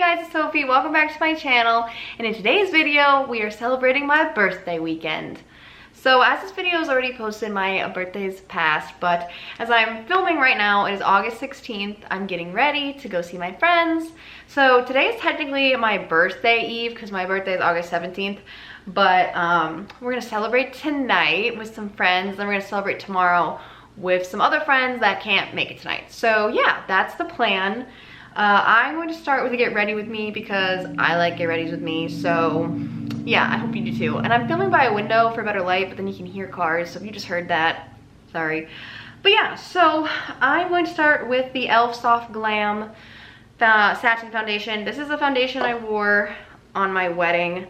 guys, it's Sophie. Welcome back to my channel. And in today's video, we are celebrating my birthday weekend. So as this video is already posted, my birthday's passed, but as I'm filming right now, it is August 16th. I'm getting ready to go see my friends. So today is technically my birthday eve because my birthday is August 17th. But we're gonna celebrate tonight with some friends, then we're gonna celebrate tomorrow with some other friends that can't make it tonight. So yeah, that's the plan. I'm going to start with a get ready with me because I like get readies with me. So yeah, I hope you do too. And I'm filming by a window for better light, but then you can hear cars. So if you just heard that, sorry. But yeah, so I'm going to start with the e.l.f. Soft Glam Satin Foundation. This is the foundation I wore on my wedding.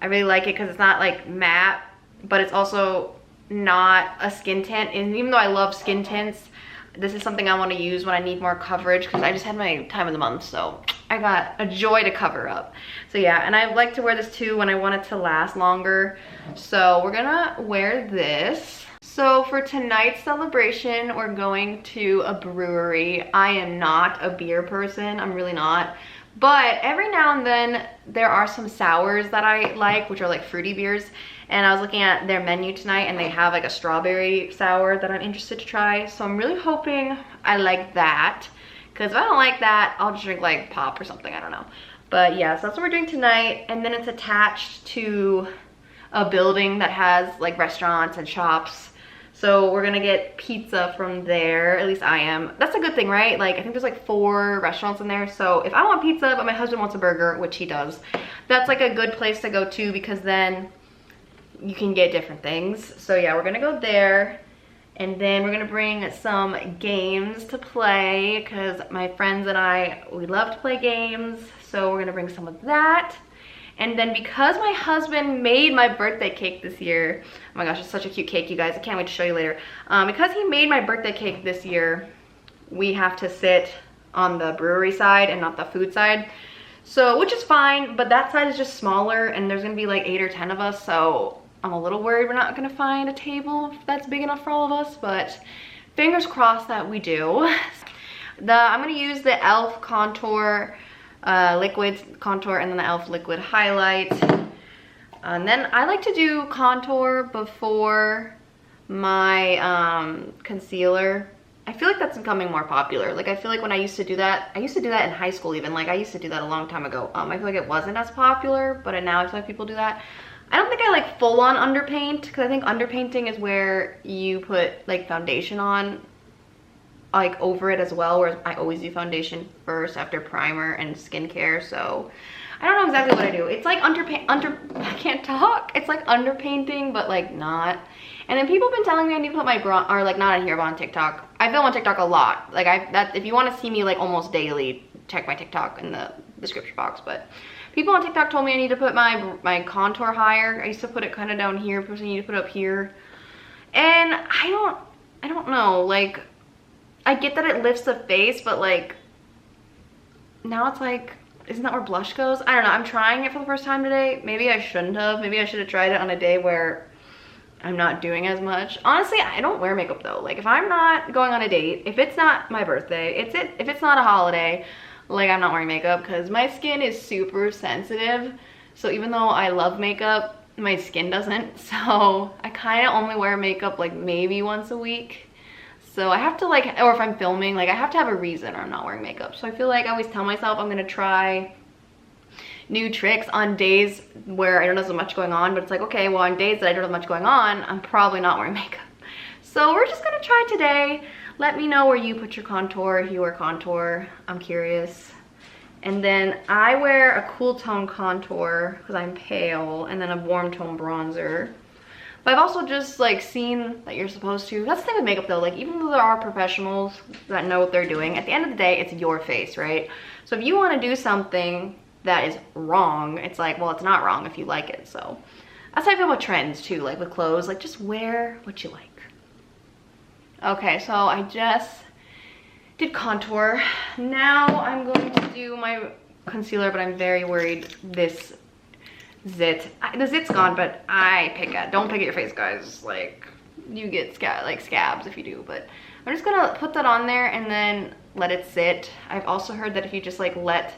I really like it because it's not like matte, but it's also not a skin tint. And even though I love skin tints, this is something I want to use when I need more coverage because I just had my time of the month, so I got a joy to cover up. So yeah, and I like to wear this too when I want it to last longer. So we're gonna wear this. So for tonight's celebration, we're going to a brewery. I am not a beer person, I'm really not. But every now and then there are some sours that I like, which are like fruity beers. And I was looking at their menu tonight and they have like a strawberry sour that I'm interested to try. So I'm really hoping I like that. Because if I don't like that, I'll just drink like pop or something, I don't know. But yeah, so that's what we're doing tonight. And then it's attached to a building that has like restaurants and shops. So we're gonna get pizza from there, at least I am. That's a good thing, right? Like I think there's like 4 restaurants in there. So if I want pizza, but my husband wants a burger, which he does, that's like a good place to go to because then you can get different things. So yeah, we're gonna go there. And then we're gonna bring some games to play because my friends and I, we love to play games. So we're gonna bring some of that. And then because my husband made my birthday cake this year, oh my gosh, it's such a cute cake, you guys. I can't wait to show you later. Because he made my birthday cake this year, we have to sit on the brewery side and not the food side. So, which is fine, but that side is just smaller and there's gonna be like 8 or 10 of us. So I'm a little worried we're not gonna find a table that's big enough for all of us, but fingers crossed that we do. I'm gonna use the e.l.f. contour liquid contour and then the e.l.f. liquid highlight. And then I like to do contour before my concealer. I feel like that's becoming more popular. Like I feel like when I used to do that in high school even. Like I used to do that a long time ago. I feel like it wasn't as popular, but now I feel like people do that. I don't think I like full on underpaint because I think underpainting is where you put like foundation on like over it as well, whereas I always do foundation first after primer and skincare. So I don't know exactly what I do. It's like I can't talk. It's like underpainting, but like not. And then people have been telling me I need to put my bronzer, or like not on here, but on TikTok. I film on TikTok a lot. Like if you want to see me like almost daily, check my TikTok in the description box. But people on TikTok told me I need to put my contour higher. I used to put it kind of down here, but I need to put it up here. And I don't know, like I get that it lifts the face, but like now it's like, isn't that where blush goes? I don't know, I'm trying it for the first time today. Maybe I shouldn't have. Maybe I should have tried it on a day where I'm not doing as much. Honestly, I don't wear makeup though. Like if I'm not going on a date, if it's not my birthday, if it's not a holiday, like I'm not wearing makeup because my skin is super sensitive. So even though I love makeup, my skin doesn't. So I kind of only wear makeup like maybe once a week. So I have to like, or if I'm filming, like I have to have a reason or I'm not wearing makeup. So I feel like I always tell myself I'm gonna try new tricks on days where I don't have so much going on, but it's like, okay, well on days that I don't have much going on, I'm probably not wearing makeup. So we're just gonna try today. Let me know where you put your contour, if you wear contour, I'm curious. And then I wear a cool tone contour because I'm pale, and then a warm tone bronzer. But I've also just like seen that you're supposed to. That's the thing with makeup though, like even though there are professionals that know what they're doing, at the end of the day, it's your face, right? So if you want to do something that is wrong, it's like, well, it's not wrong if you like it. So that's how I feel about trends too, like with clothes, like just wear what you like. Okay, so I just did contour. Now I'm going to do my concealer, but I'm very worried this zit. The zit's gone, but don't pick at your face, guys. Like you get scabs if you do, but I'm just gonna put that on there and then let it sit. I've also heard that if you just like let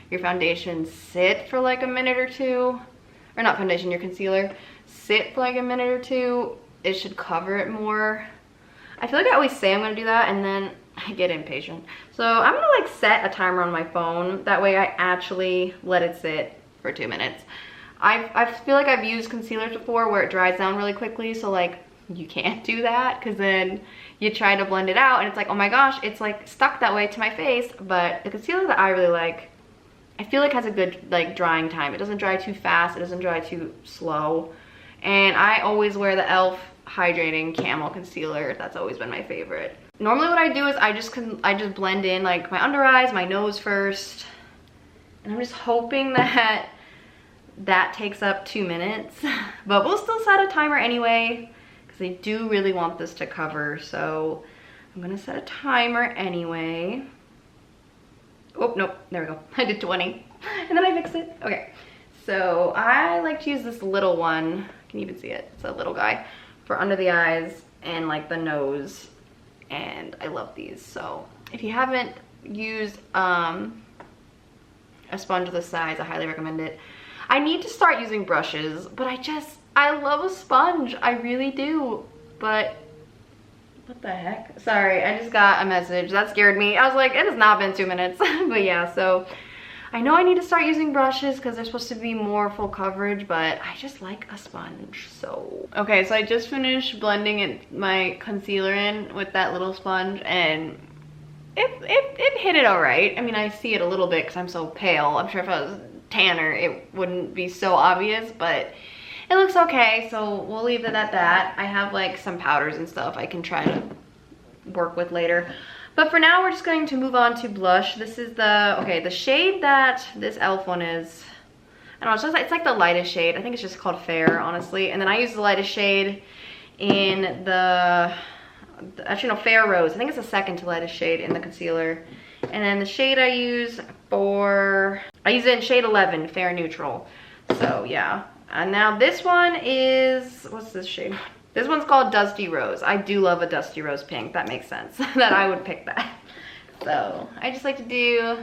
your foundation sit for like a minute or two, or not foundation, your concealer, sit for like a minute or two, it should cover it more. I feel like I always say I'm gonna do that and then I get impatient. So I'm gonna like set a timer on my phone. That way I actually let it sit for 2 minutes. I feel like I've used concealers before where it dries down really quickly, so like you can't do that because then you try to blend it out and it's like, oh my gosh, it's like stuck that way to my face. But the concealer that I really like, I feel like has a good like drying time. It doesn't dry too fast, it doesn't dry too slow. And I always wear the e.l.f. Hydrating Camel Concealer. That's always been my favorite. Normally what I do is I just blend in like my under eyes, my nose first. And I'm just hoping that that takes up 2 minutes. But we'll still set a timer anyway, because I do really want this to cover. So I'm gonna set a timer anyway. Oh, nope, there we go. I did 20, and then I fixed it. Okay, so I like to use this little one. You can even see it, it's a little guy, for under the eyes and like the nose. And I love these. So if you haven't used a sponge this size, I highly recommend it. I need to start using brushes, but I love a sponge. I really do. But what the heck? Sorry, I just got a message. That scared me. I was like, it has not been 2 minutes. But yeah, so I know I need to start using brushes because they're supposed to be more full coverage, but I just like a sponge, so. Okay, so I just finished blending my concealer in with that little sponge, and it hit it all right. I mean, I see it a little bit because I'm so pale. I'm sure if I was tanner, it wouldn't be so obvious, but it looks okay, so we'll leave it at that. I have like some powders and stuff I can try to work with later. But for now, we're just going to move on to blush. This is the shade that this e.l.f. one is. I don't know, it's like the lightest shade. I think it's just called Fair, honestly. And then I use the lightest shade in actually no, Fair Rose. I think it's the second to lightest shade in the concealer. And then the shade I use it in shade 11, Fair Neutral. So yeah. And now this one is, what's this shade? This one's called Dusty Rose. I do love a Dusty Rose pink. That makes sense that I would pick that. So I just like to do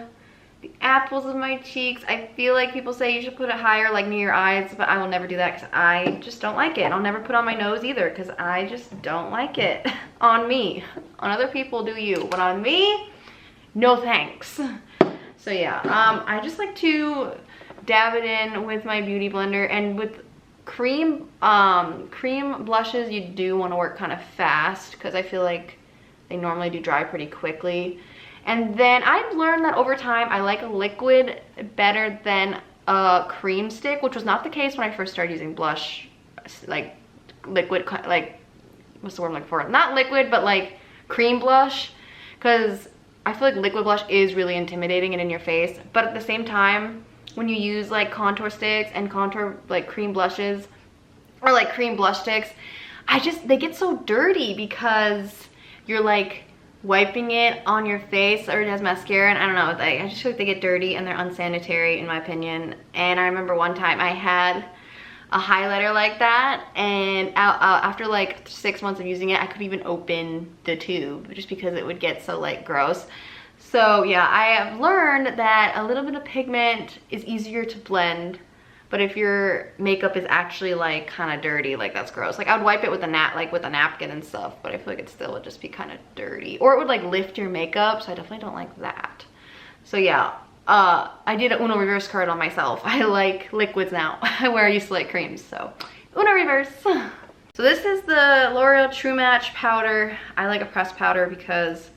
the apples of my cheeks. I feel like people say you should put it higher, like near your eyes, but I will never do that because I just don't like it. And I'll never put it on my nose either because I just don't like it on me. On other people, do you, but on me, no thanks. So yeah, I just like to dab it in with my beauty blender. And with cream blushes, you do want to work kind of fast because I feel like they normally do dry pretty quickly. And then I've learned that over time I like a liquid better than a cream stick, which was not the case when I first started using blush, like liquid, like what's the word I'm looking for? Not liquid, but like cream blush, because I feel like liquid blush is really intimidating and in your face. But at the same time, when you use like contour sticks and contour like cream blushes or like cream blush sticks, they get so dirty because you're like wiping it on your face or it has mascara, and I don't know, I just feel like they get dirty and they're unsanitary in my opinion. And I remember one time I had a highlighter like that, and after like 6 months of using it, I couldn't even open the tube just because it would get so like gross. So yeah, I have learned that a little bit of pigment is easier to blend, but if your makeup is actually like kind of dirty, like that's gross. Like I would wipe it with a napkin and stuff, but I feel like it still would just be kind of dirty, or it would like lift your makeup. So I definitely don't like that. So yeah, I did a Uno Reverse card on myself. I like liquids now, where I used to like creams. So Uno Reverse. So this is the L'Oreal True Match powder. I like a pressed powder because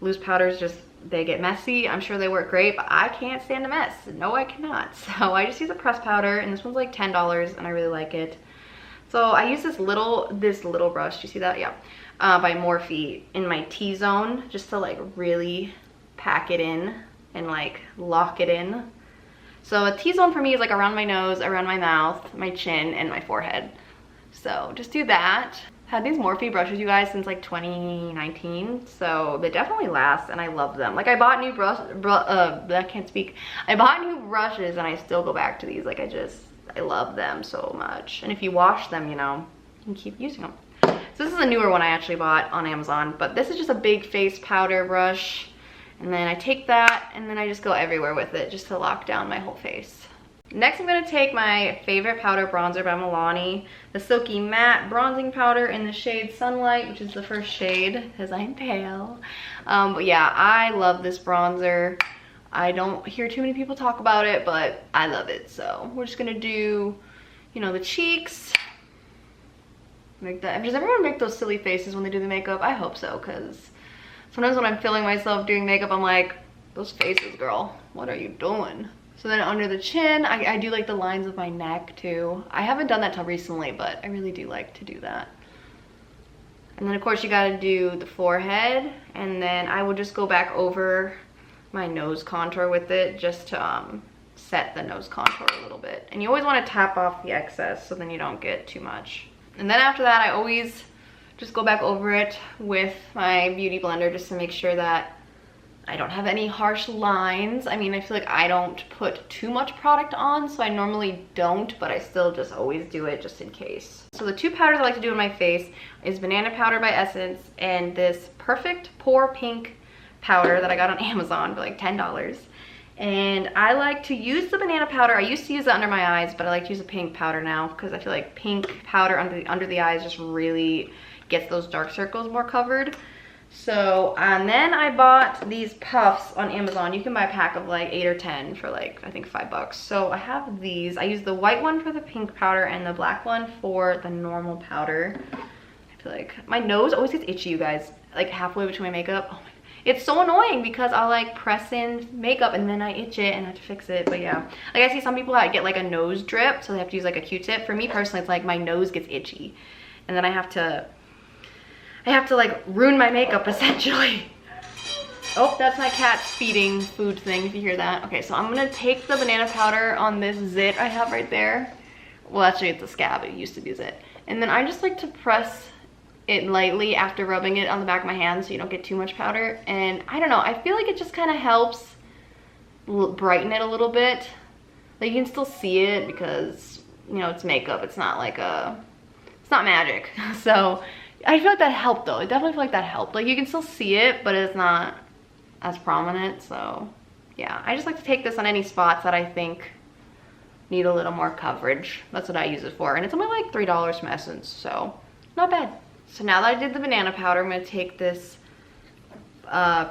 loose powders they get messy. I'm sure they work great, but I can't stand a mess. No, I cannot. So I just use a pressed powder, and this one's like $10 and I really like it. So I use this little brush. Do you see that? Yeah. By Morphe in my T-zone, just to like really pack it in and like lock it in. So a T-zone for me is like around my nose, around my mouth, my chin, and my forehead. So just do that. Had these Morphe brushes, you guys, since like 2019, so they definitely last and I love them. Like I bought new I can't speak. I bought new brushes and I still go back to these. Like I love them so much. And if you wash them, you know, you can keep using them. So this is a newer one I actually bought on Amazon, but this is just a big face powder brush. And then I take that and then I just go everywhere with it just to lock down my whole face. Next, I'm gonna take my favorite powder bronzer by Milani, the Silky Matte Bronzing Powder in the shade Sunlight, which is the first shade because I'm pale. But yeah, I love this bronzer. I don't hear too many people talk about it, but I love it. So we're just gonna do, you know, the cheeks. Make that. Does everyone make those silly faces when they do the makeup? I hope so, because sometimes when I'm feeling myself doing makeup, I'm like, those faces, girl, what are you doing? So then under the chin, I do like the lines of my neck too. I haven't done that till recently, but I really do like to do that. And then of course you gotta do the forehead, and then I will just go back over my nose contour with it just to set the nose contour a little bit. And you always wanna tap off the excess so then you don't get too much. And then after that, I always just go back over it with my beauty blender just to make sure that I don't have any harsh lines. I mean, I feel like I don't put too much product on, so I normally don't, but I still just always do it just in case. So the two powders I like to do in my face is Banana Powder by Essence and this Perfect Pore Pink powder that I got on Amazon for like $10. And I like to use the banana powder. I used to use it under my eyes, but I like to use a pink powder now because I feel like pink powder under the eyes just really gets those dark circles more covered. So, and then I bought these puffs on Amazon. You can buy a pack of like 8 or 10 for like, I think $5. So I have these. I use the white one for the pink powder and the black one for the normal powder. I feel like my nose always gets itchy, you guys, like halfway between my makeup. Oh my, it's so annoying because I'll like press in makeup and then I itch it and I have to fix it. But yeah, like I see some people that get like a nose drip, so they have to use like a Q-tip. For me personally, it's like my nose gets itchy and then I have to like ruin my makeup essentially. Oh, that's my cat's feeding food thing, if you hear that. Okay, so I'm gonna take the banana powder on this zit I have right there. Well, actually it's a scab, it used to be a zit. And then I just like to press it lightly after rubbing it on the back of my hand so you don't get too much powder. And I don't know, I feel like it just kind of helps brighten it a little bit. Like you can still see it because, you know, it's makeup. It's not like it's not magic. So I feel like that helped though. I definitely feel like that helped. Like you can still see it, but it's not as prominent. So yeah, I just like to take this on any spots that I think need a little more coverage. That's what I use it for. And it's only like $3 from Essence, so not bad. So now that I did the banana powder, I'm gonna take this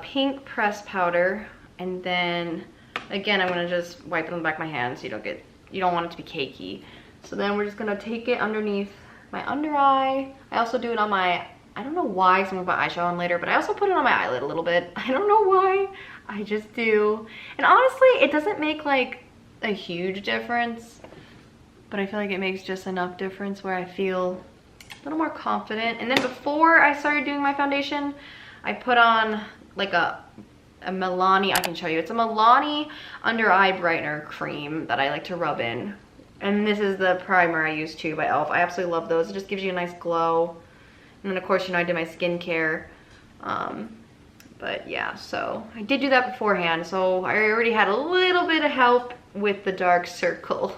pink pressed powder, and then again, I'm gonna just wipe it on the back of my hand so you don't want it to be cakey. So then we're just gonna take it underneath my under eye. I also do it on my, I don't know why, because I'm gonna put eyeshadow on later, but I also put it on my eyelid a little bit. I don't know why, I just do. And honestly, it doesn't make like a huge difference, but I feel like it makes just enough difference where I feel a little more confident. And then before I started doing my foundation, I put on like a Milani, I can show you. It's a Milani under eye brightener cream that I like to rub in. And this is the primer I use too by e.l.f. I absolutely love those. It just gives you a nice glow. And then of course, you know, I did my skincare. But yeah, so I did do that beforehand. So I already had a little bit of help with the dark circles.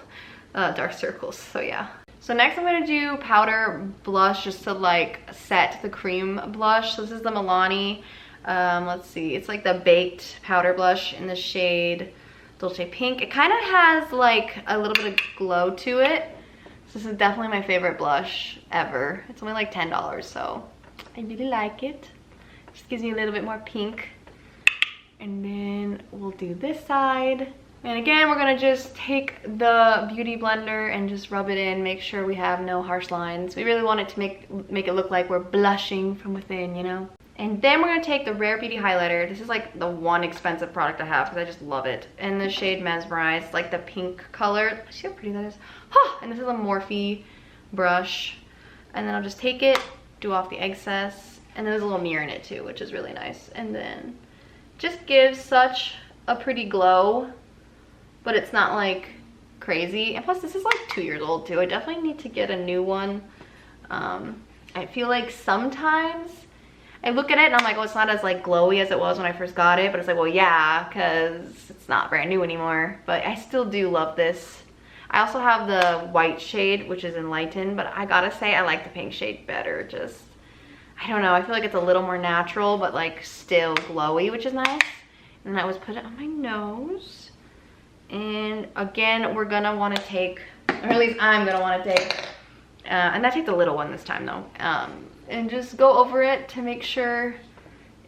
So yeah. So next I'm gonna do powder blush just to like set the cream blush. So this is the Milani, let's see, it's like the baked powder blush in the shade Dolce Pink. It kind of has like a little bit of glow to it. So this is definitely my favorite blush ever. It's only like $10, so I really like it. Just gives me a little bit more pink. And then we'll do this side. And again, we're gonna just take the beauty blender and just rub it in, make sure we have no harsh lines. We really want it to make it look like we're blushing from within, you know? And then we're gonna take the Rare Beauty highlighter. This is like the one expensive product I have because I just love it. In the shade Mesmerize, like the pink color. See how pretty that is? Huh! And this is a Morphe brush. And then I'll just take it, do off the excess. And then there's a little mirror in it too, which is really nice. And then just gives such a pretty glow, but it's not like crazy. And plus this is like 2 years old too. I definitely need to get a new one. I feel like sometimes I look at it and I'm like, oh, it's not as like glowy as it was when I first got it, but it's like, well, yeah, because it's not brand new anymore. But I still do love this. I also have the white shade, which is Enlightened, but I gotta say I like the pink shade better. Just, I don't know, I feel like it's a little more natural, but like still glowy, which is nice. And I was put it on my nose. And again, we're gonna wanna take, or at least I'm gonna wanna take, and I take the little one this time though, and just go over it to make sure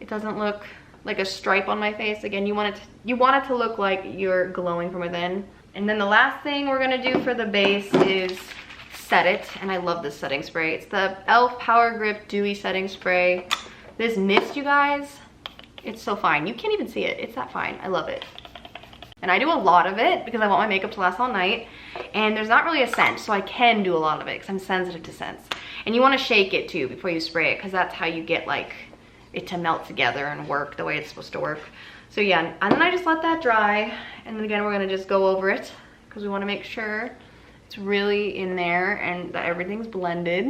it doesn't look like a stripe on my face. Again, you want it to look like you're glowing from within. And then the last thing we're gonna do for the base is set it. And I love this setting spray. It's the e.l.f. Power Grip Dewy Setting Spray. This mist, you guys, it's so fine. You can't even see it. It's that fine. I love it. And I do a lot of it because I want my makeup to last all night. And there's not really a scent, so I can do a lot of it because I'm sensitive to scents. And you want to shake it too before you spray it, because that's how you get like it to melt together and work the way it's supposed to work. So yeah, and then I just let that dry. And then again, we're gonna just go over it because we want to make sure it's really in there and that everything's blended.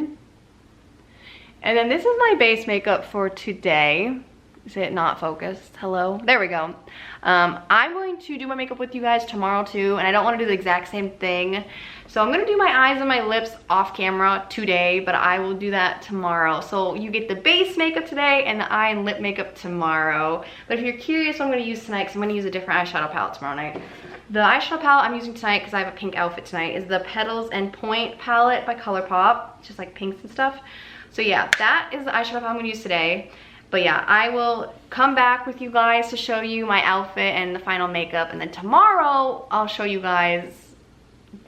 And then this is my base makeup for today. Is it not focused? Hello? There we go. I'm going to do my makeup with you guys tomorrow too, and I don't want to do the exact same thing. So I'm going to do my eyes and my lips off camera today, but I will do that tomorrow. So you get the base makeup today and the eye and lip makeup tomorrow. But if you're curious what I'm going to use tonight, because I'm going to use a different eyeshadow palette tomorrow night. The eyeshadow palette I'm using tonight, because I have a pink outfit tonight, is the Petals and Point palette by ColourPop. It's just like pinks and stuff. So yeah, that is the eyeshadow palette I'm going to use today. But yeah, I will come back with you guys to show you my outfit and the final makeup. And then tomorrow, I'll show you guys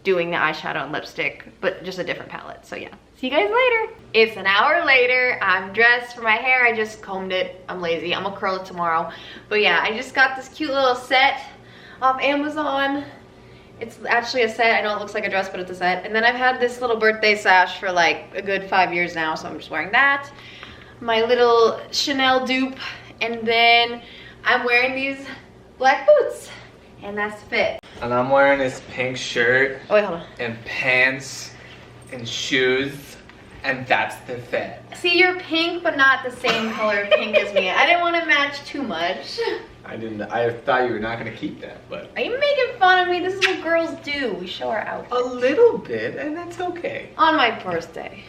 doing the eyeshadow and lipstick, but just a different palette. So yeah, see you guys later. It's an hour later. I'm dressed for my hair. I just combed it. I'm lazy. I'm gonna curl it tomorrow. But yeah, I just got this cute little set off Amazon. It's actually a set. I know it looks like a dress, but it's a set. And then I've had this little birthday sash for like a good 5 years now, so I'm just wearing that. My little Chanel dupe, and then I'm wearing these black boots, and that's the fit. And I'm wearing this pink shirt. Oh wait, hold on. And pants and shoes, and that's the fit. See, you're pink, but not the same color pink as me. I didn't want to match too much. I thought you were not gonna keep that, but. Are you making fun of me? This is what girls do. We show our outfits. A little bit, and that's okay. On my birthday.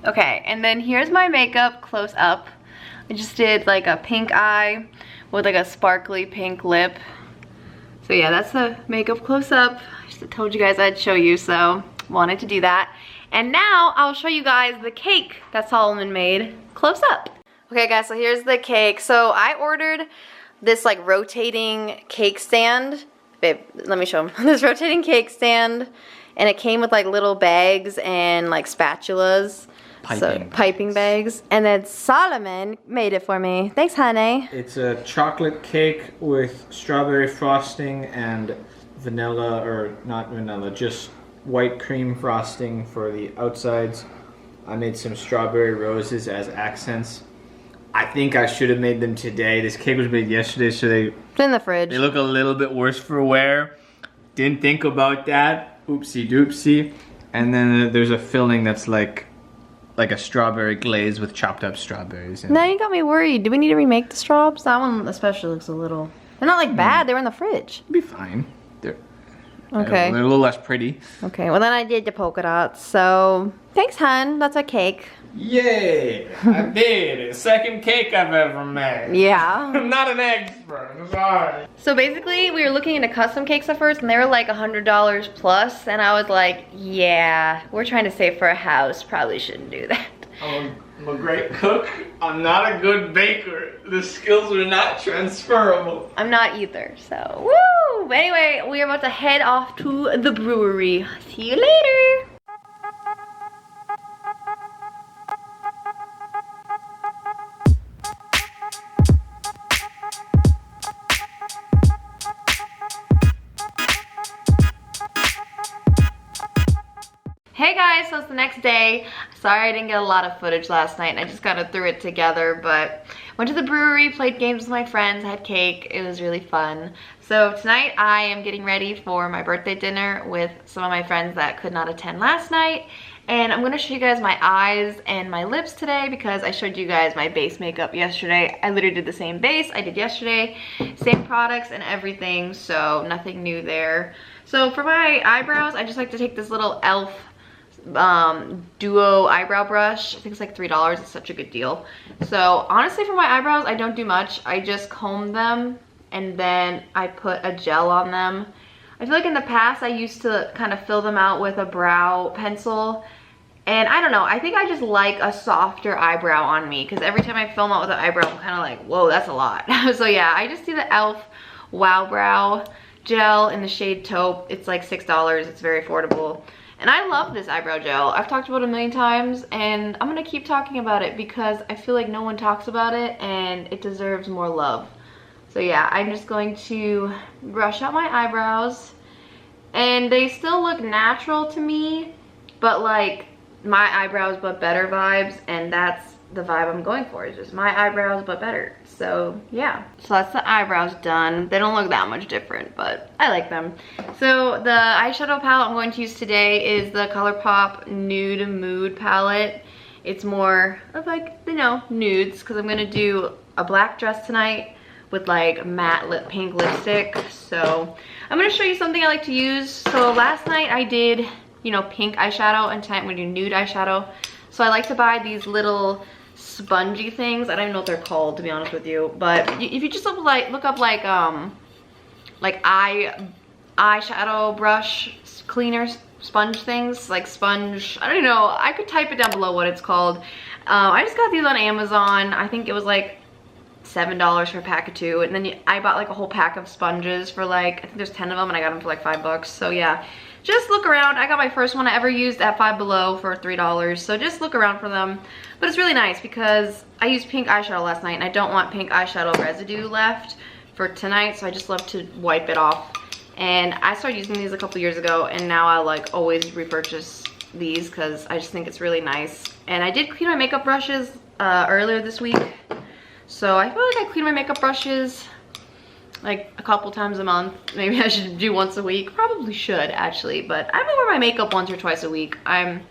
Okay, and then here's my makeup close up. I just did like a pink eye with like a sparkly pink lip. So yeah, that's the makeup close up. I just told you guys I'd show you, so wanted to do that. And now I'll show you guys the cake that Solomon made close up. Okay guys, so here's the cake. So I ordered this like rotating cake stand. Babe, let me show them. This rotating cake stand, and it came with like little bags and like spatulas. Piping bags. And then Solomon made it for me. Thanks, honey. It's a chocolate cake with strawberry frosting and vanilla, or not vanilla, just white cream frosting for the outsides. I made some strawberry roses as accents. I think I should have made them today. This cake was made yesterday, so it's in the fridge. They look a little bit worse for wear. Didn't think about that. Oopsie doopsie. And then there's a filling that's like a strawberry glaze with chopped up strawberries. Now you got me worried. Do we need to remake the straws? That one especially looks a little... They're not like bad. They were in the fridge. It'll be fine. They're okay. A little less pretty. Okay, well then I did the polka dots. So thanks, hun. That's a cake. Yay! I did. Second cake I've ever made. Yeah. I'm not an expert. I'm sorry. So basically, we were looking into custom cakes at first, and they were like $100 plus, and I was like, yeah, we're trying to save for a house. Probably shouldn't do that. I'm a great cook. I'm not a good baker. The skills are not transferable. I'm not either, so woo! But anyway, we are about to head off to the brewery. See you later! Hey guys, so it's the next day. Sorry I didn't get a lot of footage last night and I just kind of threw it together, but went to the brewery, played games with my friends, had cake. It was really fun. So tonight I am getting ready for my birthday dinner with some of my friends that could not attend last night. And I'm going to show you guys my eyes and my lips today because I showed you guys my base makeup yesterday. I literally did the same base I did yesterday, same products and everything, so nothing new there. So for my eyebrows, I just like to take this little e.l.f. duo eyebrow brush. I think it's like $3. It's such a good deal. So honestly, for my eyebrows, I don't do much. I just comb them and then I put a gel on them. I feel like in the past I used to kind of fill them out with a brow pencil, and I don't know, I think I just like a softer eyebrow on me, because every time I film out with an eyebrow I'm kind of like, whoa, that's a lot. So yeah, I just do the e.l.f. Wow Brow gel in the shade Taupe. It's like $6. It's very affordable. And I love this eyebrow gel. I've talked about it a million times, and I'm gonna keep talking about it because I feel like no one talks about it and it deserves more love. So yeah, I'm just going to brush out my eyebrows, and they still look natural to me, but like my eyebrows but better vibes, and that's the vibe I'm going for. It's just my eyebrows but better. So yeah, so that's the eyebrows done. They don't look that much different, but I like them. So the eyeshadow palette I'm going to use today is the ColourPop Nude Mood palette. It's more of like, you know, nudes, because I'm gonna do a black dress tonight with like matte pink lipstick. So I'm gonna show you something I like to use. So last night I did, you know, pink eyeshadow, and tonight I'm gonna do nude eyeshadow. So I like to buy these little spongy things. I don't even know what they're called, to be honest with you. But if you just look up like eyeshadow brush cleaners, sponge things, like sponge, I don't even know. I could type it down below what it's called. I just got these on Amazon. I think it was like $7 for a pack of 2, and then I bought like a whole pack of sponges for like, I think there's 10 of them, and I got them for like $5. So yeah, just look around. I got my first one I ever used at Five Below for $3, so just look around for them. But it's really nice because I used pink eyeshadow last night, and I don't want pink eyeshadow residue left for tonight, so I just love to wipe it off. And I started using these a couple years ago, and now I like always repurchase these because I just think it's really nice. And I did clean my makeup brushes earlier this week. So I feel like I clean my makeup brushes like a couple times a month. Maybe I should do once a week. Probably should, actually, but I don't wear my makeup once or twice a week. I'm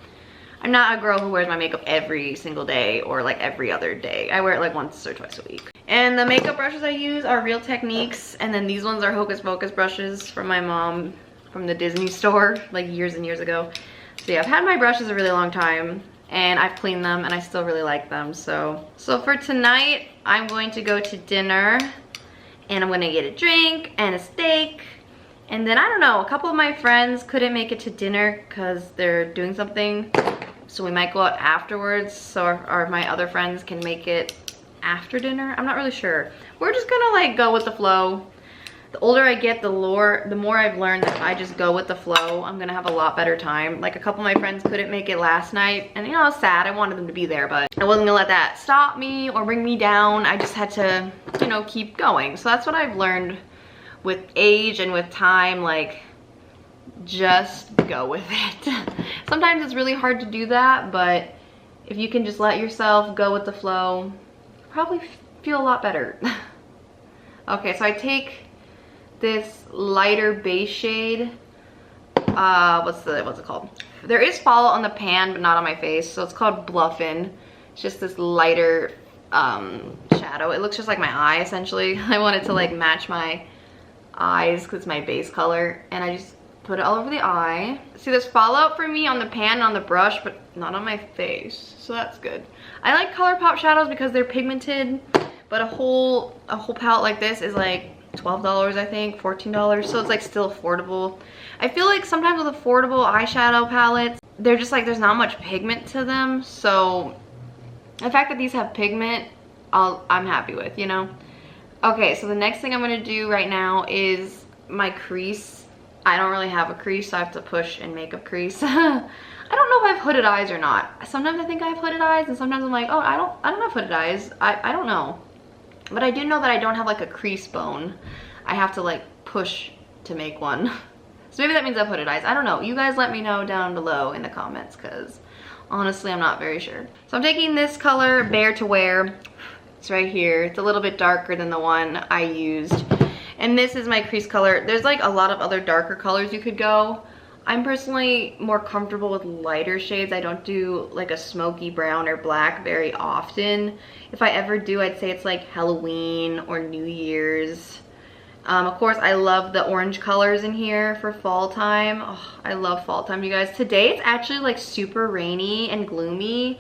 not a girl who wears my makeup every single day or like every other day. I wear it like once or twice a week. And the makeup brushes I use are Real Techniques, and then these ones are Hocus Pocus brushes from my mom from the Disney store like years and years ago. So yeah, I've had my brushes a really long time, and I've cleaned them, and I still really like them. So for tonight, I'm going to go to dinner, and I'm gonna get a drink and a steak. And then I don't know, a couple of my friends couldn't make it to dinner because they're doing something. So we might go out afterwards, so or my other friends can make it after dinner. I'm not really sure. We're just gonna like go with the flow. The older I get, the more I've learned that if I just go with the flow, I'm gonna have a lot better time. Like a couple of my friends couldn't make it last night, and you know, I was sad. I wanted them to be there, but I wasn't gonna let that stop me or bring me down. I just had to, you know, keep going. So that's what I've learned with age and with time, like just go with it. Sometimes it's really hard to do that, but if you can just let yourself go with the flow, you'll probably feel a lot better. Okay, so I take this lighter base shade. What's it called? There is follow on the pan, but not on my face, so it's called Bluffin'. It's just this lighter shadow. It looks just like my eye, essentially. I wanted to like match my eyes because it's my base color, and I just put it all over the eye. See, there's fallout for me on the pan and on the brush, but not on my face, so that's good. I like ColourPop shadows because they're pigmented, but a whole palette like this is like $12, I think, $14, so it's like still affordable. I feel like sometimes with affordable eyeshadow palettes, they're just like, there's not much pigment to them, so the fact that these have pigment, I'm happy with, you know? Okay, so the next thing I'm gonna do right now is my crease. I don't really have a crease, so I have to push and make a crease. I don't know if I have hooded eyes or not. Sometimes I think I have hooded eyes, and sometimes I'm like, oh, I don't have hooded eyes. I don't know. But I do know that I don't have like a crease bone. I have to like push to make one. So maybe that means I have hooded eyes. I don't know. You guys let me know down below in the comments, because honestly, I'm not very sure. So I'm taking this color, Bare to Wear. It's right here. It's a little bit darker than the one I used. And this is my crease color. There's like a lot of other darker colors you could go. I'm personally more comfortable with lighter shades. I don't do like a smoky brown or black very often. If I ever do, I'd say it's like Halloween or New Year's. Of course, I love the orange colors in here for fall time. Oh, I love fall time, you guys. Today it's actually like super rainy and gloomy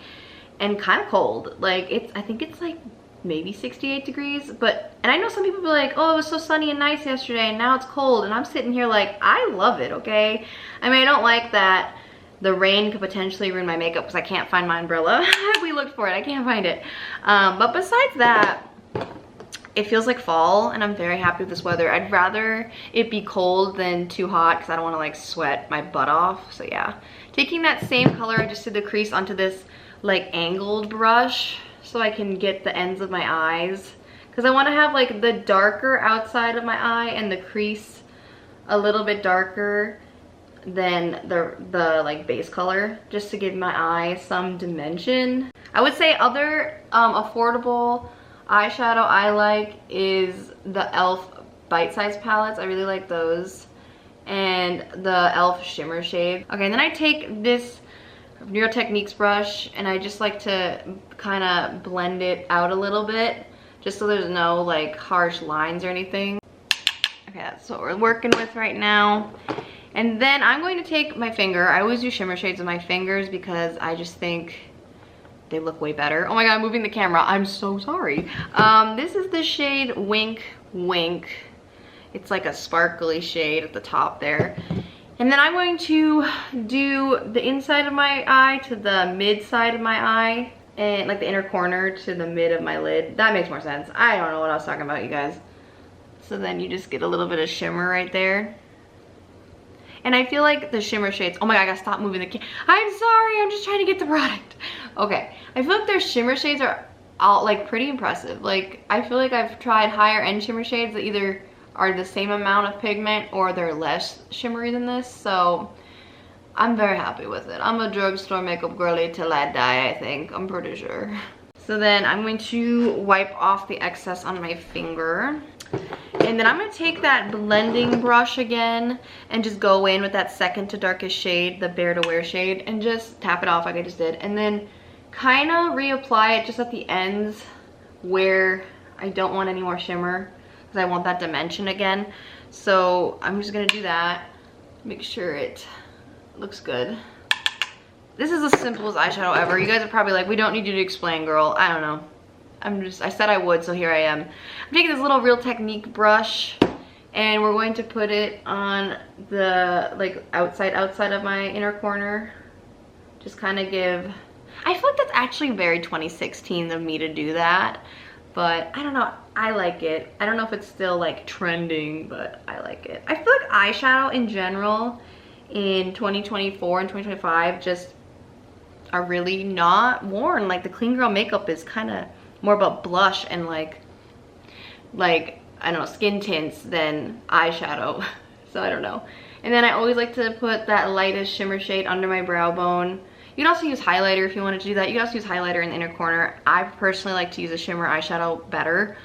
and kind of cold. Like I think it's like maybe 68 degrees, and I know some people be like, oh, it was so sunny and nice yesterday and now it's cold, and I'm sitting here like, I love it, okay? I mean, I don't like that the rain could potentially ruin my makeup because I can't find my umbrella. We looked for it, I can't find it. But besides that, it feels like fall and I'm very happy with this weather. I'd rather it be cold than too hot because I don't want to like sweat my butt off. So yeah, taking that same color, I just did the crease onto this like angled brush so I can get the ends of my eyes, because I want to have like the darker outside of my eye and the crease a little bit darker than the like base color, just to give my eye some dimension. I would say other affordable eyeshadow I like is the e.l.f. bite-size palettes. I really like those, and the e.l.f. shimmer shade. Okay, and then I take this Real Techniques brush and I just like to kind of blend it out a little bit, just so there's no like harsh lines or anything. Okay, that's what we're working with right now. And then I'm going to take my finger. I always do shimmer shades with my fingers because I just think they look way better. Oh my god, I'm moving the camera. I'm so sorry. This is the shade Wink Wink. It's like a sparkly shade at the top there. And then I'm going to do the inside of my eye to the mid side of my eye, and like the inner corner to the mid of my lid. That makes more sense. I don't know what I was talking about, you guys. So then you just get a little bit of shimmer right there. And I feel like the shimmer shades, oh my god, I gotta stop moving the camera. I'm sorry, I'm just trying to get the product. Okay, I feel like their shimmer shades are all like pretty impressive. Like, I feel like I've tried higher end shimmer shades that either are the same amount of pigment or they're less shimmery than this. So I'm very happy with it. I'm a drugstore makeup girly till I die, I think. I'm pretty sure. So then I'm going to wipe off the excess on my finger. And then I'm going to take that blending brush again and just go in with that second to darkest shade, the Bare to Wear shade, and just tap it off like I just did. And then kind of reapply it just at the ends where I don't want any more shimmer, because I want that dimension again. So I'm just going to do that. Make sure it looks good. This is the simplest eyeshadow ever. You guys are probably like, we don't need you to explain, girl. I don't know. I said I would, so here I am. I'm taking this little Real Technique brush and we're going to put it on the like outside of my inner corner. Just kind of give, I feel like that's actually very 2016 of me to do that, but I don't know, I like it. I don't know if it's still like trending, but I like it. I feel like eyeshadow in general in 2024 and 2025 just are really not worn. Like the clean girl makeup is kind of more about blush and like I don't know, skin tints than eyeshadow. So I don't know. And then I always like to put that lightest shimmer shade under my brow bone. You can also use highlighter if you wanted to do that. You can also use highlighter in the inner corner. I personally like to use a shimmer eyeshadow better,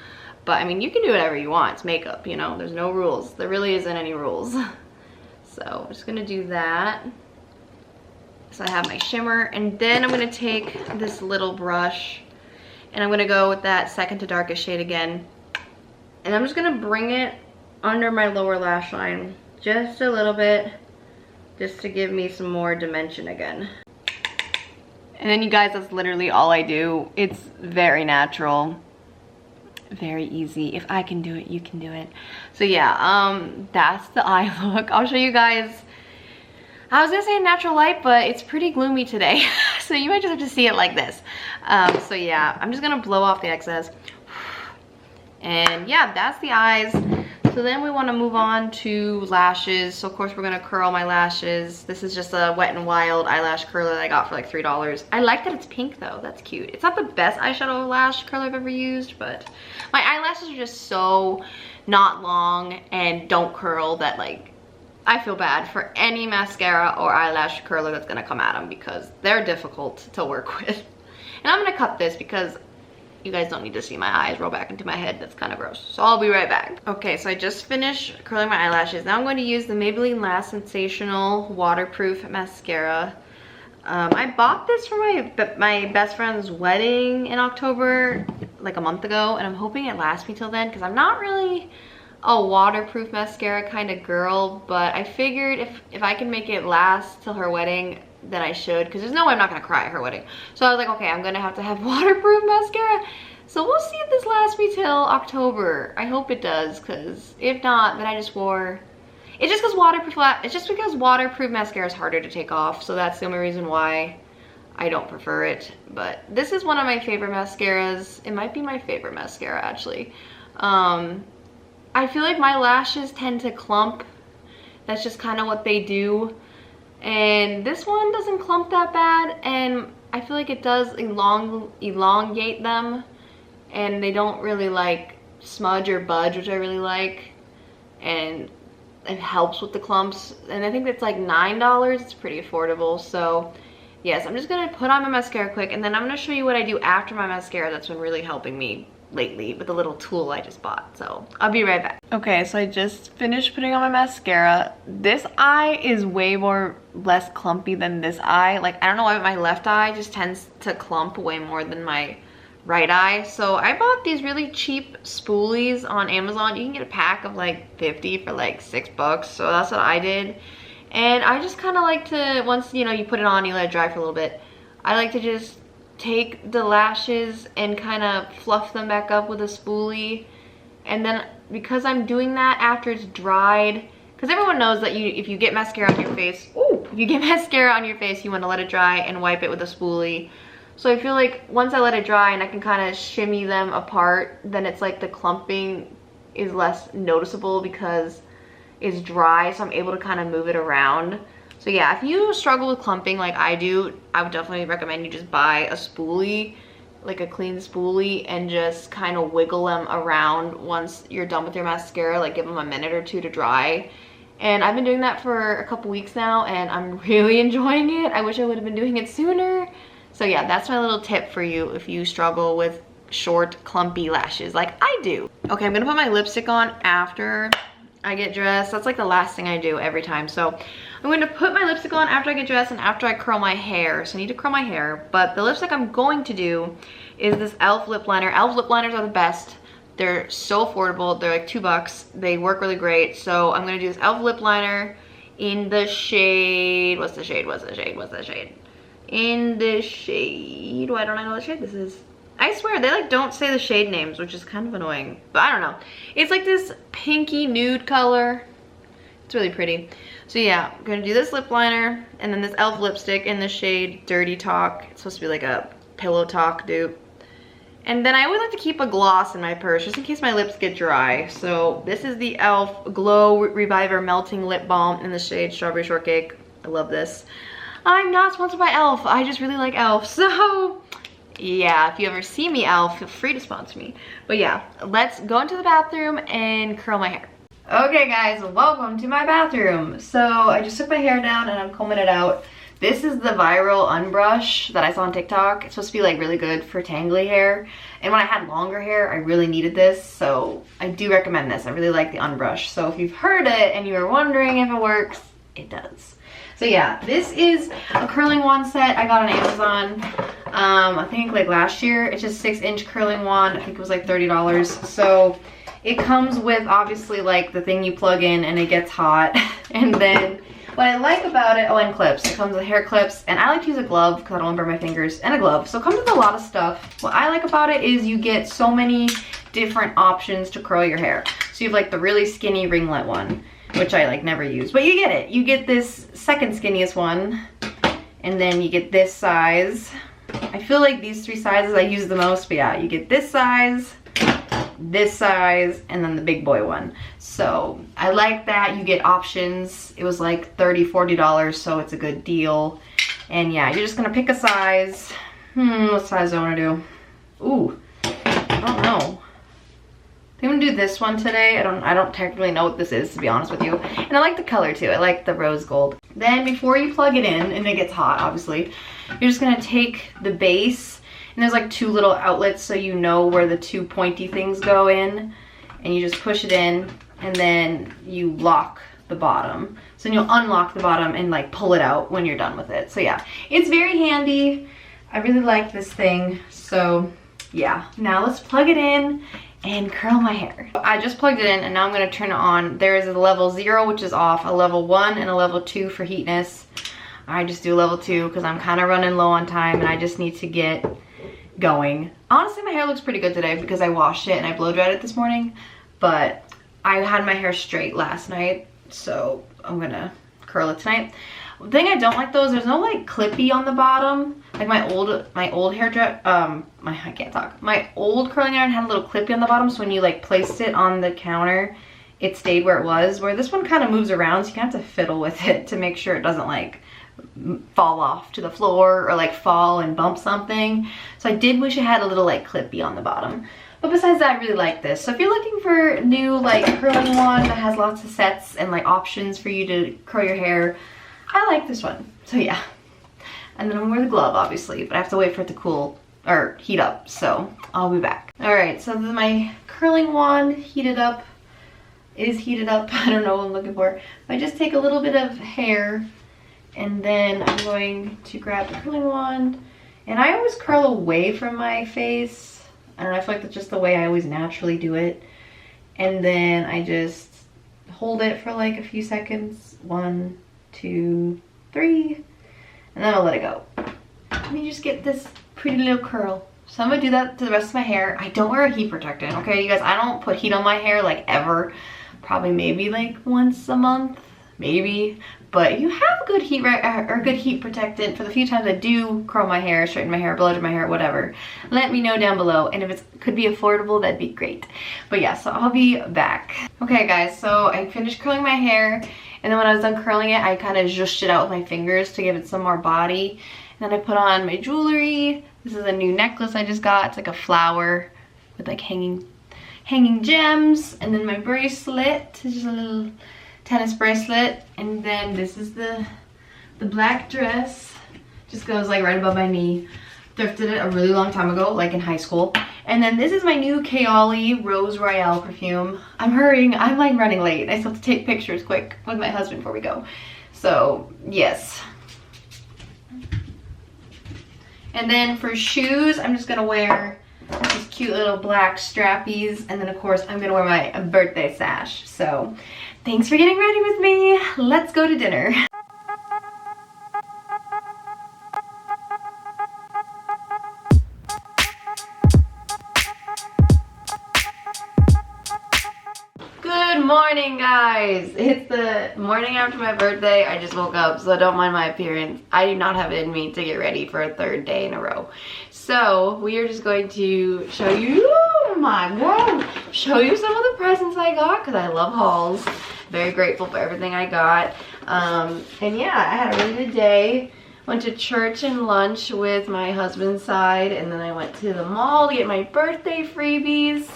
but I mean, you can do whatever you want. It's makeup, you know, there's no rules. There really isn't any rules. So I'm just gonna do that. So I have my shimmer, and then I'm gonna take this little brush and I'm gonna go with that second to darkest shade again. And I'm just gonna bring it under my lower lash line just a little bit, just to give me some more dimension again. And then you guys, that's literally all I do. It's very natural, very easy. If I can do it, you can do it. So yeah, that's the eye look. I'll show you guys. I was gonna say natural light, but it's pretty gloomy today. So you might just have to see it like this. So yeah, I'm just gonna blow off the excess. And yeah, that's the eyes. So then we wanna move on to lashes. So of course we're gonna curl my lashes. This is just a Wet n Wild eyelash curler that I got for like $3. I like that it's pink though, that's cute. It's not the best eyeshadow lash curler I've ever used, but my eyelashes are just so not long and don't curl that like, I feel bad for any mascara or eyelash curler that's gonna come at them because they're difficult to work with. And I'm gonna cut this because you guys don't need to see my eyes roll back into my head. That's kind of gross. So I'll be right back. Okay, so I just finished curling my eyelashes. Now I'm going to use the Maybelline Lash Sensational Waterproof Mascara. I bought this for my best friend's wedding in October, like a month ago, and I'm hoping it lasts me till then because I'm not really a waterproof mascara kind of girl, but I figured if I can make it last till her wedding, then I should, because there's no way I'm not gonna cry at her wedding. So I was like, okay, I'm gonna have to have waterproof mascara. So we'll see if this lasts me till October. I hope it does, because if not, then I just wore... It's just because waterproof mascara is harder to take off, so that's the only reason why I don't prefer it. But this is one of my favorite mascaras. It might be my favorite mascara, actually. I feel like my lashes tend to clump. That's just kind of what they do. And this one doesn't clump that bad, and I feel like it does elongate them, and they don't really like smudge or budge, which I really like. And it helps with the clumps, and I think it's like $9. It's pretty affordable. So yes, I'm just gonna put on my mascara quick, and then I'm gonna show you what I do after my mascara. That's been really helping me lately with the little tool I just bought. So I'll be right back. Okay, so I just finished putting on my mascara. This eye is way less clumpy than this eye. Like, I don't know why, but my left eye just tends to clump way more than my right eye. So I bought these really cheap spoolies on Amazon. You can get a pack of like 50 for like $6. So that's what I did. And I just kind of like to, once you know you put it on, you let it dry for a little bit, I like to just take the lashes and kind of fluff them back up with a spoolie. And then because I'm doing that after it's dried, because everyone knows that if you get mascara on your face, you want to let it dry and wipe it with a spoolie. So I feel like once I let it dry and I can kind of shimmy them apart, then it's like the clumping is less noticeable because it's dry, so I'm able to kind of move it around. So yeah, if you struggle with clumping like I do, I would definitely recommend you just buy a spoolie, like a clean spoolie, and just kind of wiggle them around once you're done with your mascara. Like, give them a minute or two to dry. And I've been doing that for a couple weeks now, and I'm really enjoying it. I wish I would have been doing it sooner. So yeah, that's my little tip for you if you struggle with short, clumpy lashes like I do. Okay, I'm gonna put my lipstick on after I get dressed. That's like the last thing I do every time. So I'm going to put my lipstick on after I get dressed and after I curl my hair. So I need to curl my hair. But the lipstick I'm going to do is this e.l.f. lip liner. e.l.f. lip liners are the best. They're so affordable. They're like $2. They work really great. So I'm going to do this e.l.f. lip liner in the shade, what's the shade? In the shade, why don't I know the shade this is? I swear, they like don't say the shade names, which is kind of annoying, but I don't know. It's like this pinky nude color. It's really pretty. So yeah, I'm gonna do this lip liner and then this e.l.f. lipstick in the shade Dirty Talk. It's supposed to be like a pillow talk dupe. And then I always like to keep a gloss in my purse just in case my lips get dry. So this is the e.l.f. Glow Reviver Melting Lip Balm in the shade Strawberry Shortcake. I love this. I'm not sponsored by e.l.f. I just really like e.l.f. So yeah, if you ever see me, e.l.f., feel free to sponsor me. But yeah, let's go into the bathroom and curl my hair. Okay guys, welcome to my bathroom. So I just took my hair down and I'm combing it out. This is the viral unbrush that I saw on TikTok. It's supposed to be like really good for tangly hair. And when I had longer hair, I really needed this. So I do recommend this. I really like the unbrush. So if you've heard it and you are wondering if it works, it does. So yeah, this is a curling wand set I got on Amazon. I think like last year. It's just 6-inch curling wand. I think it was like $30. So it comes with obviously like the thing you plug in and it gets hot. And then what I like about it, oh, and clips. It comes with hair clips, and I like to use a glove because I don't want to burn my fingers, and a glove. So it comes with a lot of stuff. What I like about it is you get so many different options to curl your hair. So you have like the really skinny ringlet one, which I like never use, but you get it. You get this second skinniest one, and then you get this size. I feel like these three sizes I use the most, but yeah, you get this size, and then the big boy one. So I like that you get options. It was like $30, $40, so it's a good deal. And yeah, you're just gonna pick a size. What size do I wanna do? Ooh, I don't know. I think I'm gonna do this one today. I don't technically know what this is, to be honest with you. And I like the color too. I like the rose gold. Then before you plug it in, and it gets hot, obviously, you're just gonna take the base, and there's like two little outlets so you know where the two pointy things go in, and you just push it in, and then you lock the bottom. So then you'll unlock the bottom and like pull it out when you're done with it. So yeah, it's very handy. I really like this thing. So yeah, now let's plug it in and curl my hair. I just plugged it in and now I'm gonna turn it on. There is a level 0, which is off, a level 1 and a level 2 for heatness. I just do level 2 because I'm kind of running low on time and I just need to get going. Honestly, my hair looks pretty good today because I washed it and I blow dried it this morning, but I had my hair straight last night, so I'm gonna curl it tonight. The thing I don't like though is there's no like clippy on the bottom. Like my old hair dress, I can't talk. My old curling iron had a little clippy on the bottom, so when you like placed it on the counter, it stayed where it was. Where this one kind of moves around, so you kind of have to fiddle with it to make sure it doesn't like fall off to the floor or like fall and bump something. So I did wish it had a little like clippy on the bottom. But besides that, I really like this. So if you're looking for a new like curling one that has lots of sets and like options for you to curl your hair, I like this one. So yeah. And then I'm gonna wear the glove obviously, but I have to wait for it to cool or heat up. So I'll be back. All right, so this is my curling wand heated up. It is heated up. I don't know what I'm looking for. I just take a little bit of hair and then I'm going to grab the curling wand. And I always curl away from my face. I don't know, I feel like that's just the way I always naturally do it. And then I just hold it for like a few seconds. 1, 2, 3. And then I'll let it go. And you just get this pretty little curl. So I'm gonna do that to the rest of my hair. I don't wear a heat protectant, okay? You guys, I don't put heat on my hair like ever. Probably maybe like once a month, maybe. But you have good heat or good heat protectant for the few times I do curl my hair, straighten my hair, blow dry my hair, whatever. Let me know down below, and if it could be affordable, that'd be great. But yeah, so I'll be back. Okay guys, so I finished curling my hair, and then when I was done curling it, I kind of zhushed it out with my fingers to give it some more body. And then I put on my jewelry. This is a new necklace I just got. It's like a flower with like hanging gems. And then my bracelet is just a little tennis bracelet. And then this is the black dress. Just goes like right above my knee. Thrifted it a really long time ago, like in high school. And then this is my new Kaoli Rose Royale perfume. I'm hurrying, I'm like running late. I still have to take pictures quick with my husband before we go. So yes. And then for shoes, I'm just gonna wear these cute little black strappies. And then of course, I'm gonna wear my birthday sash. So thanks for getting ready with me. Let's go to dinner. Good morning, guys. It's the morning after my birthday. I just woke up, so don't mind my appearance. I do not have it in me to get ready for a third day in a row. So we are just going to show you, oh my god, show you some of the presents I got because I love hauls. Very grateful for everything I got. And yeah, I had a really good day. Went to church and lunch with my husband's side, and then I went to the mall to get my birthday freebies.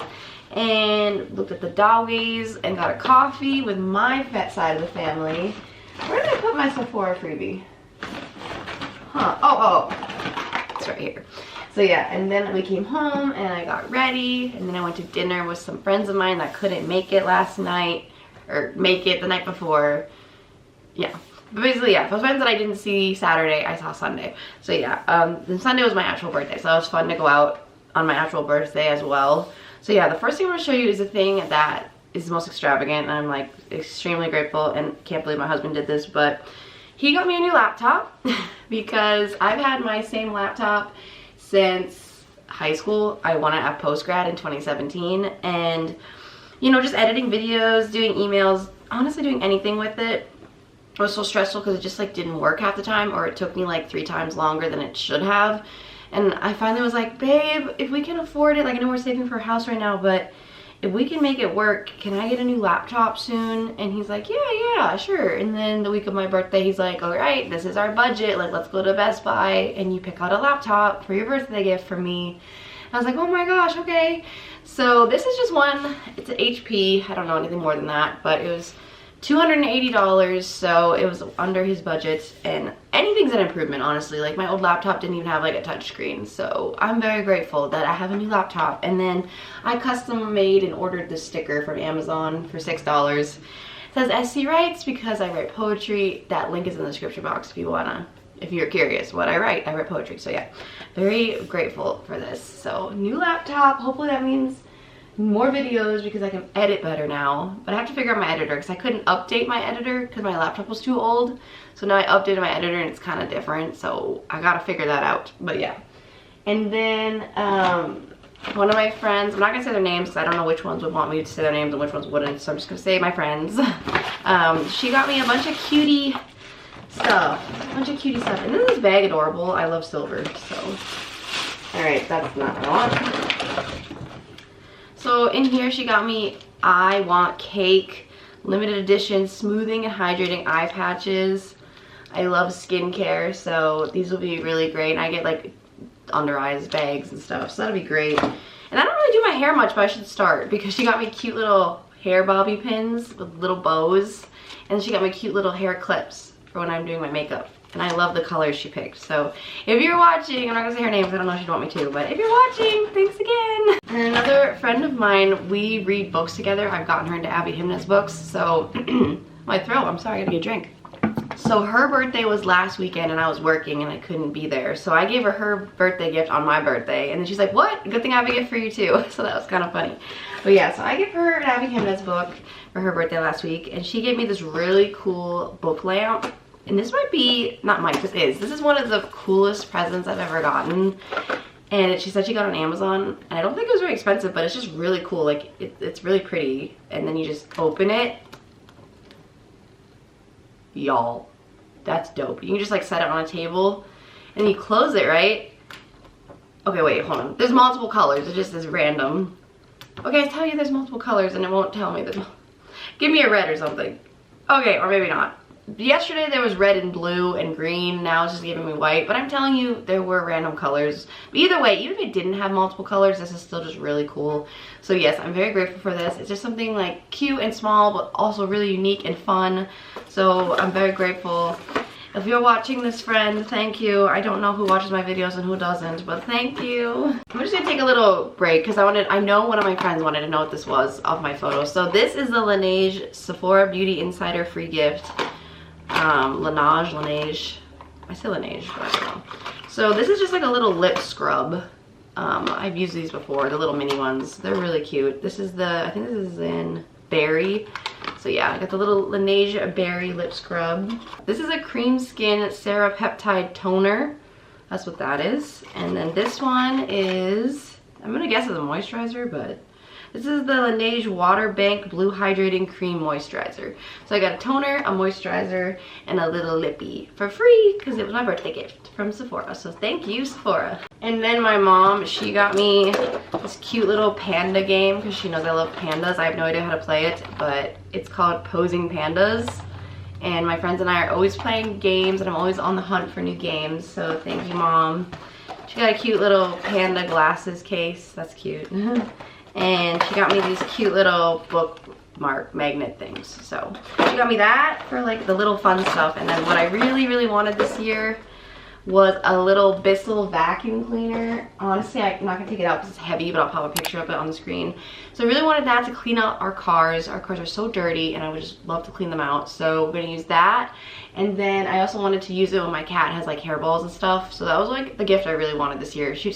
And looked at the doggies and got a coffee with my pet side of the family. Where did I put my Sephora freebie? Huh, oh, it's right here. So yeah, and then we came home and I got ready, and then I went to dinner with some friends of mine that couldn't make it last night, or make it the night before. Yeah, but basically yeah, those friends that I didn't see Saturday, I saw Sunday. So yeah, then Sunday was my actual birthday, so it was fun to go out on my actual birthday as well. So yeah, the first thing I'm gonna show you is the thing that is the most extravagant, and I'm like extremely grateful and can't believe my husband did this, but he got me a new laptop because I've had my same laptop since high school. I won it at postgrad in 2017, and you know, just editing videos, doing emails, honestly doing anything with it was so stressful because it just like didn't work half the time, or it took me like 3 times longer than it should have. And I finally was like, babe, if we can afford it, like I know we're saving for a house right now, but if we can make it work, can I get a new laptop soon? And he's like, yeah, sure. And then the week of my birthday, he's like, all right, this is our budget. Like, let's go to Best Buy and you pick out a laptop for your birthday gift for me. And I was like, oh my gosh, okay. So this is just one, it's an HP. I don't know anything more than that, but it was $280, so it was under his budget, and anything's an improvement, honestly. Like my old laptop didn't even have like a touch screen, so I'm very grateful that I have a new laptop. And then I custom made and ordered this sticker from Amazon for $6. It says SC Writes because I write poetry. That link is in the description box if you wanna, if you're curious what I write poetry. So yeah, very grateful for this. So new laptop, hopefully that means more videos because I can edit better now. But I have to figure out my editor because I couldn't update my editor because my laptop was too old. So now I updated my editor and it's kind of different. So I gotta figure that out. But yeah. And then one of my friends, I'm not gonna say their names because I don't know which ones would want me to say their names and which ones wouldn't. So I'm just gonna say my friends. She got me a bunch of cutie stuff. And isn't this bag adorable? I love silver, so. Alright, that's not what I want. So in here she got me I Want Cake limited edition smoothing and hydrating eye patches. I love skincare, so these will be really great. And I get like under eyes bags and stuff, so that'll be great. And I don't really do my hair much, but I should start because she got me cute little hair bobby pins with little bows. And she got me cute little hair clips for when I'm doing my makeup. And I love the colors she picked. So if you're watching, I'm not gonna say her name because I don't know if she'd want me to, but if you're watching, thanks again. And another friend of mine, we read books together. I've gotten her into Abby Himna's books. So my throat, I'm sorry, I gotta get a drink. So her birthday was last weekend and I was working and I couldn't be there. So I gave her birthday gift on my birthday. And then she's like, what? Good thing I have a gift for you too. So that was kind of funny. But yeah, so I gave her an Abby Himna's book for her birthday last week. And she gave me this really cool book lamp. And this might be, not mine, this is one of the coolest presents I've ever gotten. And she said she got it on Amazon. And I don't think it was very expensive, but it's just really cool. Like, it's really pretty. And then you just open it. Y'all, that's dope. You can just like set it on a table. And you close it, right? Okay, wait, hold on. There's multiple colors. It just is random. Okay, I tell you there's multiple colors and it won't tell me. Give me a red or something. Okay, or maybe not. Yesterday there was red and blue and green. Now it's just giving me white. But I'm telling you, there were random colors. But either way, even if it didn't have multiple colors, this is still just really cool. So yes, I'm very grateful for this. It's just something like cute and small, but also really unique and fun. So I'm very grateful. If you're watching this, friend, thank you. I don't know who watches my videos and who doesn't, but thank you. I'm just gonna take a little break because I know one of my friends wanted to know what this was off my photo. So this is the Laneige Sephora Beauty Insider free gift. Laneige. I say Laneige, but I don't know. So this is just like a little lip scrub. I've used these before, the little mini ones. They're really cute. This is I think this is in Berry. So yeah, I got the little Laneige Berry lip scrub. This is a cream skin Serapeptide toner. That's what that is. And then this one is, I'm gonna guess it's a moisturizer, but this is the Laneige Water Bank Blue Hydrating Cream Moisturizer. So I got a toner, a moisturizer, and a little lippy for free because it was my birthday gift from Sephora. So thank you, Sephora. And then my mom, she got me this cute little panda game because she knows I love pandas. I have no idea how to play it, but it's called Posing Pandas. And my friends and I are always playing games and I'm always on the hunt for new games. So thank you, Mom. She got a cute little panda glasses case. That's cute. And she got me these cute little bookmark magnet things. So she got me that for like the little fun stuff. And then what I really, really wanted this year was a little Bissell vacuum cleaner. Honestly, I'm not gonna take it out because it's heavy, but I'll pop a picture of it on the screen. So I really wanted that to clean out our cars. Our cars are so dirty and I would just love to clean them out. So we're gonna use that. And then I also wanted to use it when my cat has like hairballs and stuff. So that was like the gift I really wanted this year. She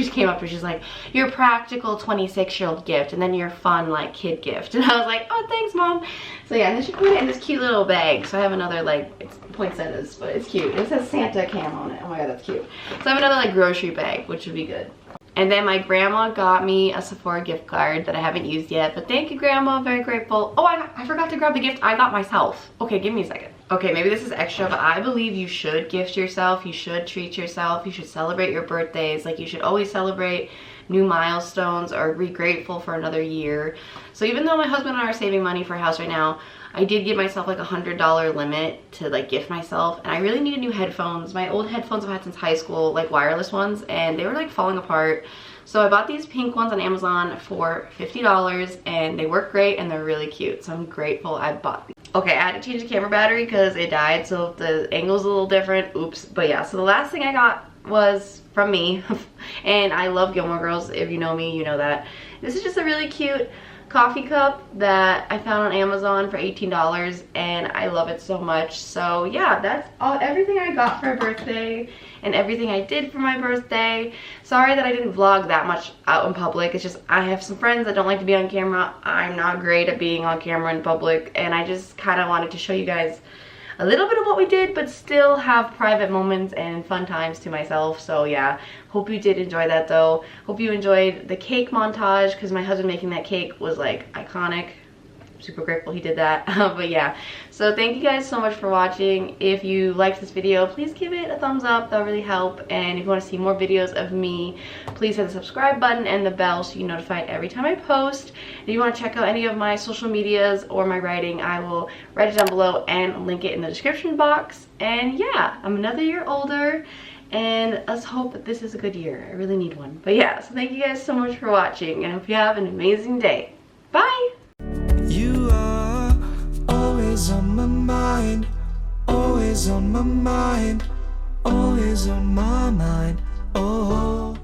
came up and she's like, your practical 26-year-old gift and then your fun like kid gift. And I was like, oh, thanks, Mom. So yeah, and then she put it in this cute little bag. So I have another like, it's poinsettias, but it's cute. It says Santa cam on it. Oh my God, that's cute. So I have another like grocery bag, which would be good. And then my grandma got me a Sephora gift card that I haven't used yet, but thank you, Grandma, I'm very grateful. Oh, I forgot to grab the gift I got myself. Okay, give me a second. Okay, maybe this is extra, but I believe you should gift yourself, you should treat yourself, you should celebrate your birthdays, like you should always celebrate new milestones or be grateful for another year. So even though my husband and I are saving money for a house right now, I did give myself like $100 limit to like gift myself, and I really needed new headphones. My old headphones I've had since high school, like wireless ones, and they were like falling apart. So I bought these pink ones on Amazon for $50 and they work great and they're really cute. So I'm grateful I bought these. Okay, I had to change the camera battery because it died, so the angle's a little different. Oops. But yeah, so the last thing I got was from me and I love Gilmore Girls. If you know me, you know that. This is just a really cute coffee cup that I found on Amazon for $18, and I love it so much. So yeah, that's everything I got for my birthday and everything I did for my birthday. Sorry that I didn't vlog that much out in public. It's just I have some friends that don't like to be on camera. I'm not great at being on camera in public, and I just kind of wanted to show you guys a little bit of what we did, but still have private moments and fun times to myself. So yeah, hope you did enjoy that though. Hope you enjoyed the cake montage, because my husband making that cake was like iconic. Super grateful he did that. But yeah, so thank you guys so much for watching. If you liked this video, please give it a thumbs up. That'll really help. And if you want to see more videos of me, please hit the subscribe button and the bell so you're notified every time I post. If you want to check out any of my social medias or my writing, I will write it down below and link it in the description box. And yeah, I'm another year older, and let's hope that this is a good year. I really need one. But yeah, so thank you guys so much for watching, and I hope you have an amazing day. Bye! You are always on my mind, always on my mind, always on my mind. Oh.